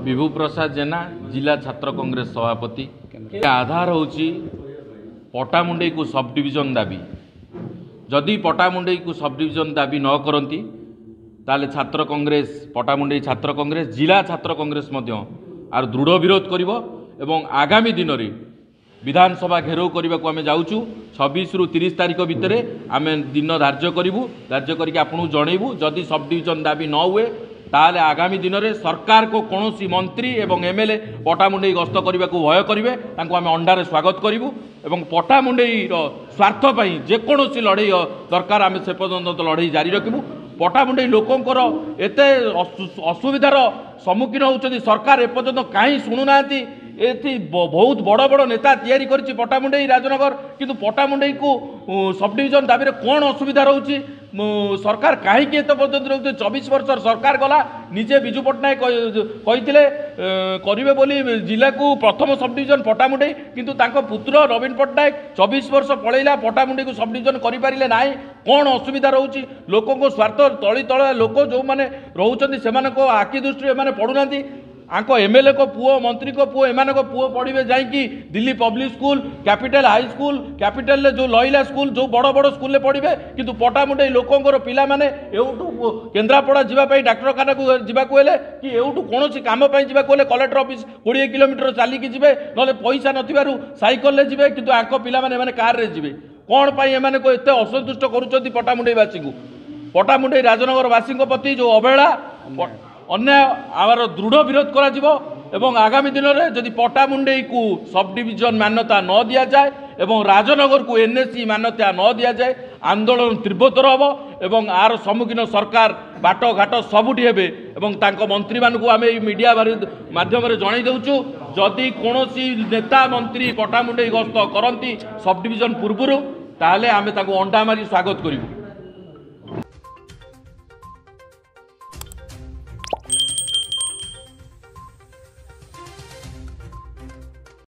विभु प्रसाद जेना जिला छात्र कांग्रेस सभापति। आधार होची पटामुंडई को सब डिविजन दाबी। जदि पटामुंडई को सब डिविजन दाबी न करती ताले छात्र कांग्रेस पटामुंडई छात्र कांग्रेस जिला छात्र कांग्रेस आर दृढ़ विरोध करिवो एवं आगामी दिन में विधानसभा घेराव करने को आम जाऊँ 26 रु 30 तारीख भितर आम दिन धार्य करूँ धार्य करके आपको जनइबू। जदि सब डिविजन दाबी न हुए ताले आगामी दिन में सरकार को कौन मंत्री एवं एमएलए पटामुंडई गस्त करने को भय करेंगे आम अंडारे स्वागत करूँ एवं पटामुंडई स्वार्थपाई जेकोसी लड़े दरकार आम से पर्यंत लड़े जारी रखू। पटामुंडई लोकंर एते असुविधार सम्मुखीन होती सरकार एपर्यंत कहीं शुणुना एथि बहुत बड़ बड़ नेता तैयारी करछि पटामुंडई राजनगर किंतु पटामुंडई को सब डिविजन दाबी रे कौन असुविधा रोचे सरकार कहीं एत पर्यंत रोचे 24 वर्ष सरकार गला निजे बिजू पट्टनायक कही करेंगे बोली जिला को प्रथम सब डिविजन पटामुंडई किंतु तांको पुत्र नवीन पट्टनायक 24 वर्ष पलैला पटामुंडई को सब डिविजन करें ना कौन असुविधा रोचे लोकों स्वार्थ तली तला लोक जो मैंने रोचंती से आखि दृष्टि एम पढ़ुना आंको एमएलए को पुओ मंत्री को पुओ एमान को पुओ पढ़े जाकि Delhi public school capital high school capital जो लइला स्कूल जो बड़ बड़ स्कूल पढ़े किंतु पटामुंडई लोकंर पिला माने एउठू केन्द्रापड़ा जावाई डाक्तरखाना को जावाक हेले कि एउठू कौन काम जावाक हेले कलेक्टर ऑफिस 20 किलोमीटर चलिकी जिवे ना पैसा नथिबारु साइकल जिवे किंतु आंको पिला माने कार रे जिवे कौन पाई एमाने को एते असंतुष्ट करूचंती पटामुंडईवासी को पटामुंडई राजनगरवासी प्रति जो अवहेला अन्याय आवर दृढ़ विरोध करा आगामी दिन में जदि पटामुंडई को सब डिविजन मान्यता न दि जाए एवं राजनगर को एनएसी मान्यता न दि जाए आंदोलन तीव्रतर हम एवं आर सम्मुखीन सरकार बाट घाट सबुठी हेबे एवं तांको मंत्री मानकु आमे मीडिया माध्यम जणाई देउछु जदि कोनोसी नेता मंत्री पटामुंडई गस्त करती सब डिविजन पूर्व ताले आमे ताको अंडा मारी स्वागत करिवु।